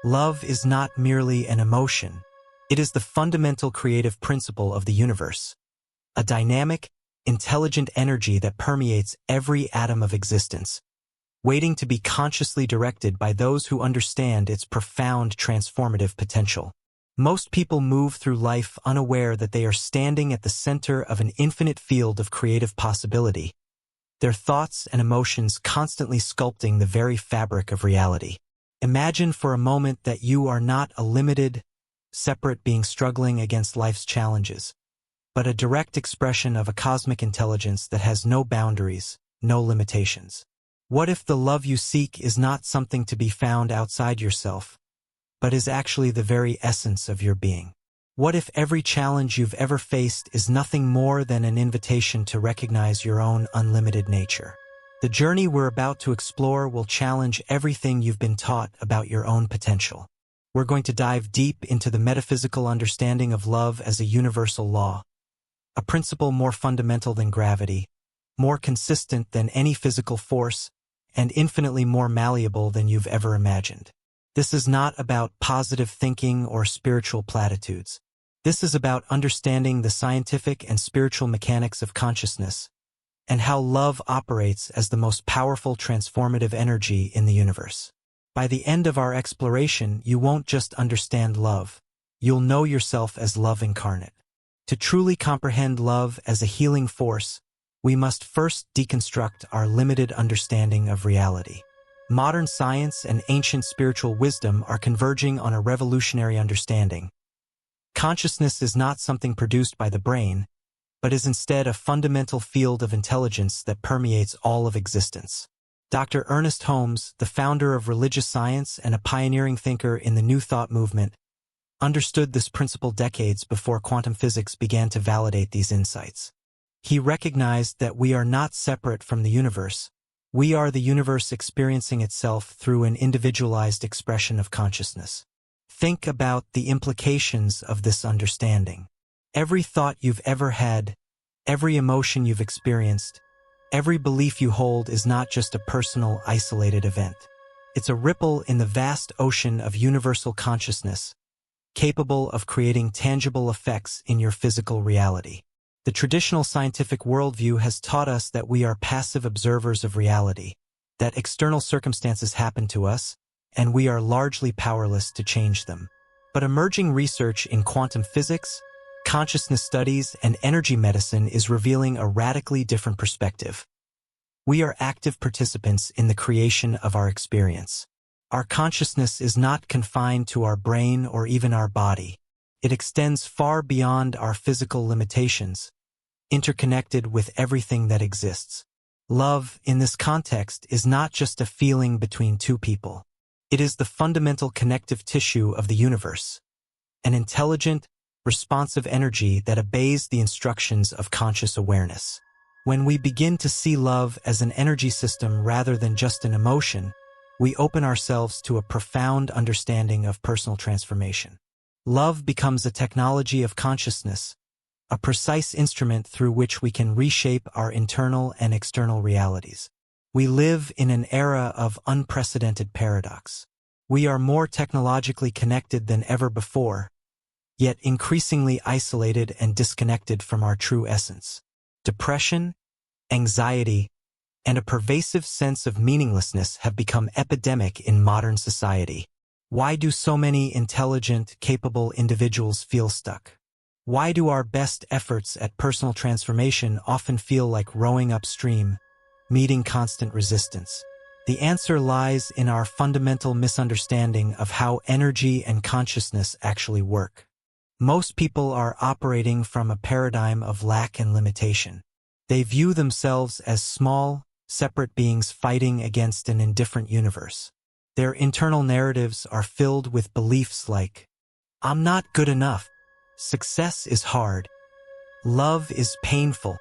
Love is not merely an emotion. It is the fundamental creative principle of the universe, a dynamic, intelligent energy that permeates every atom of existence, waiting to be consciously directed by those who understand its profound transformative potential. Most people move through life unaware that they are standing at the center of an infinite field of creative possibility, their thoughts and emotions constantly sculpting the very fabric of reality. Imagine for a moment that you are not a limited, separate being struggling against life's challenges, but a direct expression of a cosmic intelligence that has no boundaries, no limitations. What if the love you seek is not something to be found outside yourself, but is actually the very essence of your being? What if every challenge you've ever faced is nothing more than an invitation to recognize your own unlimited nature? The journey we're about to explore will challenge everything you've been taught about your own potential. We're going to dive deep into the metaphysical understanding of love as a universal law, a principle more fundamental than gravity, more consistent than any physical force, and infinitely more malleable than you've ever imagined. This is not about positive thinking or spiritual platitudes. This is about understanding the scientific and spiritual mechanics of consciousness and how love operates as the most powerful transformative energy in the universe. By the end of our exploration, you won't just understand love. You'll know yourself as love incarnate. To truly comprehend love as a healing force, we must first deconstruct our limited understanding of reality. Modern science and ancient spiritual wisdom are converging on a revolutionary understanding. Consciousness is not something produced by the brain, but is instead a fundamental field of intelligence that permeates all of existence. Dr. Ernest Holmes, the founder of religious science and a pioneering thinker in the New Thought movement, understood this principle decades before quantum physics began to validate these insights. He recognized that we are not separate from the universe. We are the universe experiencing itself through an individualized expression of consciousness. Think about the implications of this understanding. Every thought you've ever had, every emotion you've experienced, every belief you hold is not just a personal, isolated event. It's a ripple in the vast ocean of universal consciousness, capable of creating tangible effects in your physical reality. The traditional scientific worldview has taught us that we are passive observers of reality, that external circumstances happen to us, and we are largely powerless to change them. But emerging research in quantum physics, consciousness studies, and energy medicine is revealing a radically different perspective. We are active participants in the creation of our experience. Our consciousness is not confined to our brain or even our body. It extends far beyond our physical limitations, interconnected with everything that exists. Love, in this context, is not just a feeling between two people. It is the fundamental connective tissue of the universe, an intelligent, responsive energy that obeys the instructions of conscious awareness. When we begin to see love as an energy system rather than just an emotion, we open ourselves to a profound understanding of personal transformation. Love becomes a technology of consciousness, a precise instrument through which we can reshape our internal and external realities. We live in an era of unprecedented paradox. We are more technologically connected than ever before, yet increasingly isolated and disconnected from our true essence. Depression, anxiety, and a pervasive sense of meaninglessness have become epidemic in modern society. Why do so many intelligent, capable individuals feel stuck? Why do our best efforts at personal transformation often feel like rowing upstream, meeting constant resistance? The answer lies in our fundamental misunderstanding of how energy and consciousness actually work. Most people are operating from a paradigm of lack and limitation. They view themselves as small, separate beings fighting against an indifferent universe. Their internal narratives are filled with beliefs like, "I'm not good enough," "Success is hard," "Love is painful,"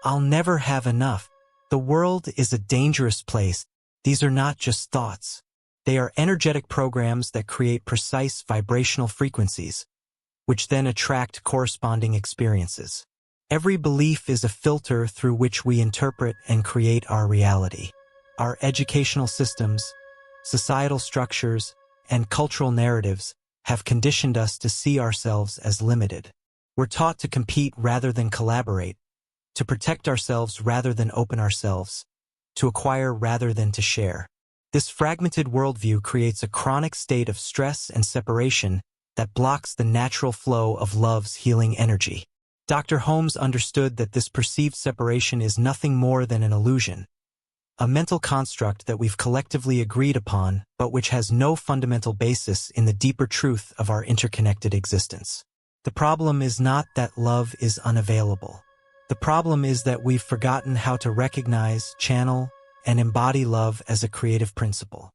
"I'll never have enough," "The world is a dangerous place." These are not just thoughts. They are energetic programs that create precise vibrational frequencies, which then attract corresponding experiences. Every belief is a filter through which we interpret and create our reality. Our educational systems, societal structures, and cultural narratives have conditioned us to see ourselves as limited. We're taught to compete rather than collaborate, to protect ourselves rather than open ourselves, to acquire rather than to share. This fragmented worldview creates a chronic state of stress and separation that blocks the natural flow of love's healing energy. Dr. Holmes understood that this perceived separation is nothing more than an illusion, a mental construct that we've collectively agreed upon, but which has no fundamental basis in the deeper truth of our interconnected existence. The problem is not that love is unavailable. The problem is that we've forgotten how to recognize, channel, and embody love as a creative principle.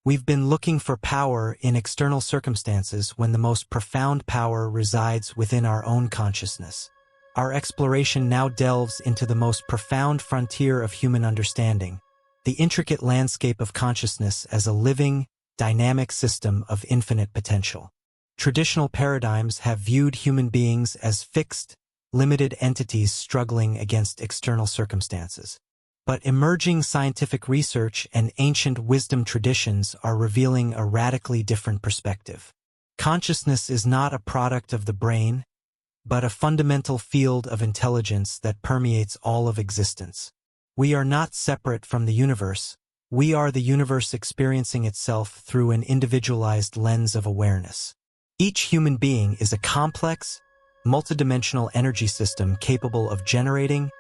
We've been looking for power in external circumstances when the most profound power resides within our own consciousness. Our exploration now delves into the most profound frontier of human understanding, the intricate landscape of consciousness as a living, dynamic system of infinite potential. Traditional paradigms have viewed human beings as fixed, limited entities struggling against external circumstances. But emerging scientific research and ancient wisdom traditions are revealing a radically different perspective. Consciousness is not a product of the brain, but a fundamental field of intelligence that permeates all of existence. We are not separate from the universe. We are the universe experiencing itself through an individualized lens of awareness. Each human being is a complex, multidimensional energy system capable of generating,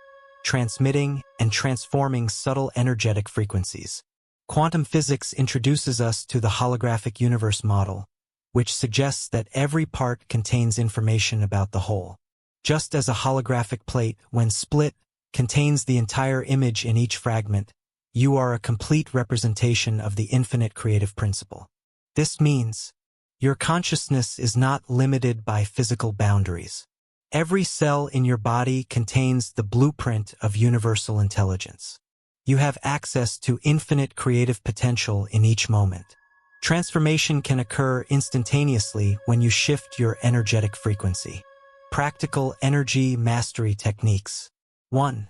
transmitting, and transforming subtle energetic frequencies. Quantum physics introduces us to the holographic universe model, which suggests that every part contains information about the whole. Just as a holographic plate, when split, contains the entire image in each fragment, you are a complete representation of the infinite creative principle. This means your consciousness is not limited by physical boundaries. Every cell in your body contains the blueprint of universal intelligence. You have access to infinite creative potential in each moment. Transformation can occur instantaneously when you shift your energetic frequency. Practical energy mastery techniques. 1.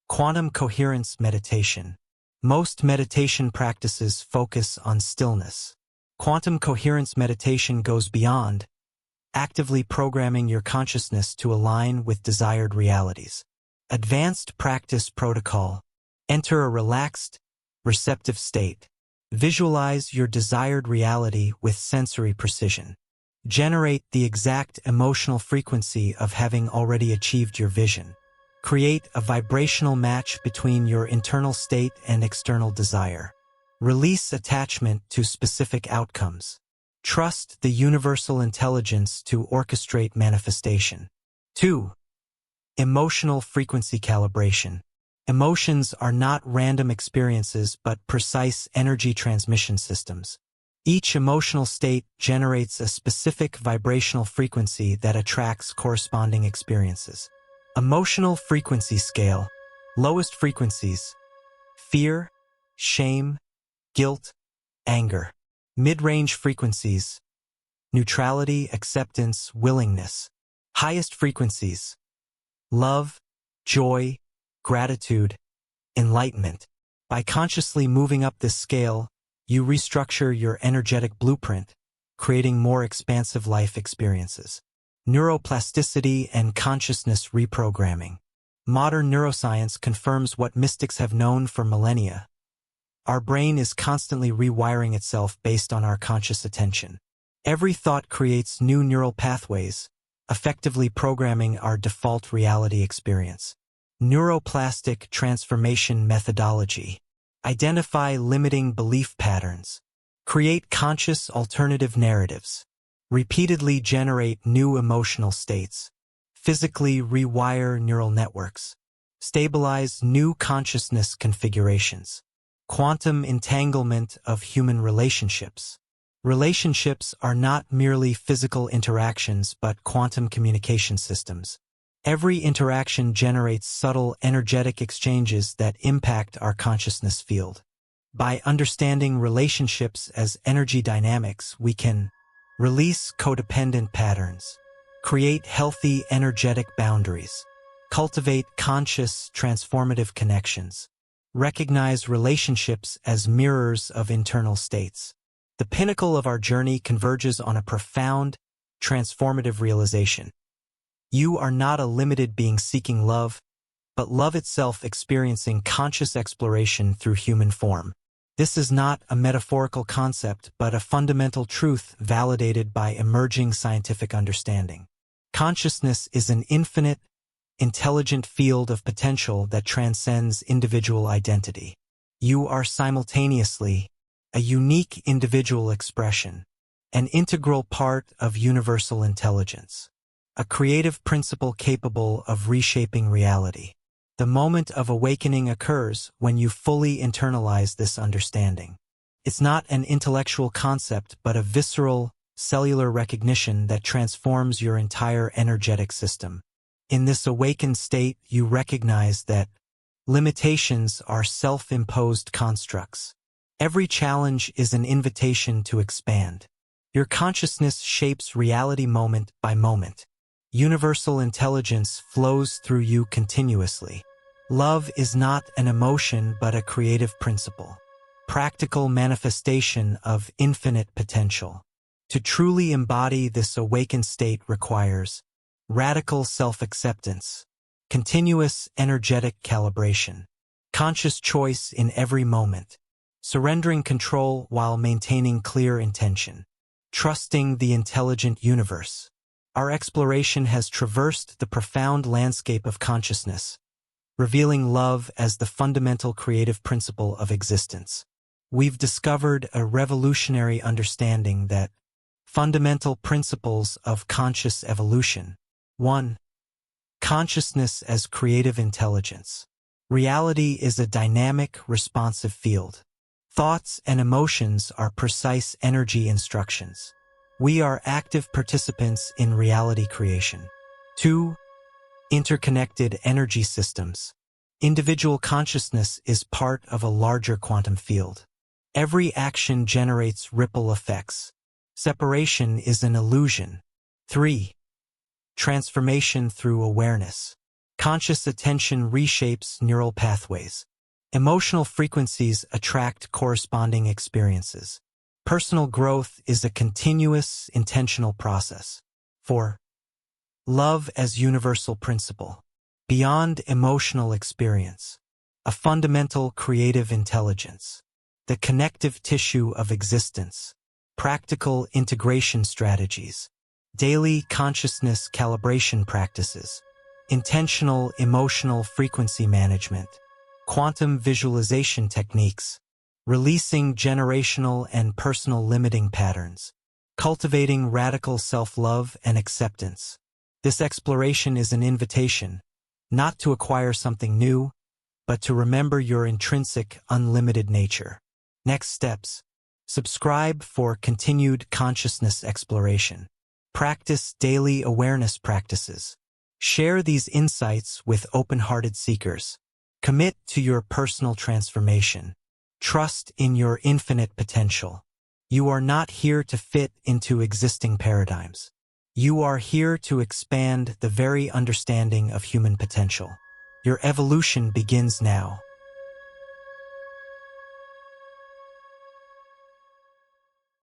Quantum coherence meditation. Most meditation practices focus on stillness. Quantum coherence meditation goes beyond actively programming your consciousness to align with desired realities. Advanced practice protocol. Enter a relaxed, receptive state. Visualize your desired reality with sensory precision. Generate the exact emotional frequency of having already achieved your vision. Create a vibrational match between your internal state and external desire. Release attachment to specific outcomes. Trust the universal intelligence to orchestrate manifestation. 2. Emotional frequency calibration. Emotions are not random experiences but precise energy transmission systems. Each emotional state generates a specific vibrational frequency that attracts corresponding experiences. Emotional frequency scale. Lowest frequencies: fear, shame, guilt, anger. Mid-range frequencies: neutrality, acceptance, willingness. Highest frequencies: love, joy, gratitude, enlightenment. By consciously moving up this scale, you restructure your energetic blueprint, creating more expansive life experiences. Neuroplasticity and consciousness reprogramming. Modern neuroscience confirms what mystics have known for millennia. Our brain is constantly rewiring itself based on our conscious attention. Every thought creates new neural pathways, effectively programming our default reality experience. Neuroplastic transformation methodology. Identify limiting belief patterns. Create conscious alternative narratives. Repeatedly generate new emotional states. Physically rewire neural networks. Stabilize new consciousness configurations. Quantum entanglement of human relationships. Relationships are not merely physical interactions but quantum communication systems. Every interaction generates subtle energetic exchanges that impact our consciousness field. By understanding relationships as energy dynamics, we can release codependent patterns, create healthy energetic boundaries, cultivate conscious transformative connections, recognize relationships as mirrors of internal states. The pinnacle of our journey converges on a profound, transformative realization. You are not a limited being seeking love, but love itself experiencing conscious exploration through human form. This is not a metaphorical concept, but a fundamental truth validated by emerging scientific understanding. Consciousness is an infinite, intelligent field of potential that transcends individual identity. You are simultaneously a unique individual expression, an integral part of universal intelligence, a creative principle capable of reshaping reality. The moment of awakening occurs when you fully internalize this understanding. It's not an intellectual concept, but a visceral, cellular recognition that transforms your entire energetic system. In this awakened state, you recognize that limitations are self-imposed constructs. Every challenge is an invitation to expand. Your consciousness shapes reality moment by moment. Universal intelligence flows through you continuously. Love is not an emotion but a creative principle, practical manifestation of infinite potential. To truly embody this awakened state requires radical self-acceptance, continuous energetic calibration, conscious choice in every moment, surrendering control while maintaining clear intention, trusting the intelligent universe. Our exploration has traversed the profound landscape of consciousness, revealing love as the fundamental creative principle of existence. We've discovered a revolutionary understanding that fundamental principles of conscious evolution. 1. Consciousness as creative intelligence. Reality is a dynamic, responsive field. Thoughts and emotions are precise energy instructions. We are active participants in reality creation. 2. Interconnected energy systems. Individual consciousness is part of a larger quantum field. Every action generates ripple effects. Separation is an illusion. 3. Transformation through awareness. Conscious attention reshapes neural pathways. Emotional frequencies attract corresponding experiences. Personal growth is a continuous, intentional process. 4. Love as universal principle. Beyond emotional experience. A fundamental creative intelligence. The connective tissue of existence. Practical integration strategies. Daily consciousness calibration practices. Intentional emotional frequency management. Quantum visualization techniques. Releasing generational and personal limiting patterns. Cultivating radical self-love and acceptance. This exploration is an invitation, not to acquire something new, but to remember your intrinsic, unlimited nature. Next steps. Subscribe for continued consciousness exploration. Practice daily awareness practices. Share these insights with open-hearted seekers. Commit to your personal transformation. Trust in your infinite potential. You are not here to fit into existing paradigms. You are here to expand the very understanding of human potential. Your evolution begins now.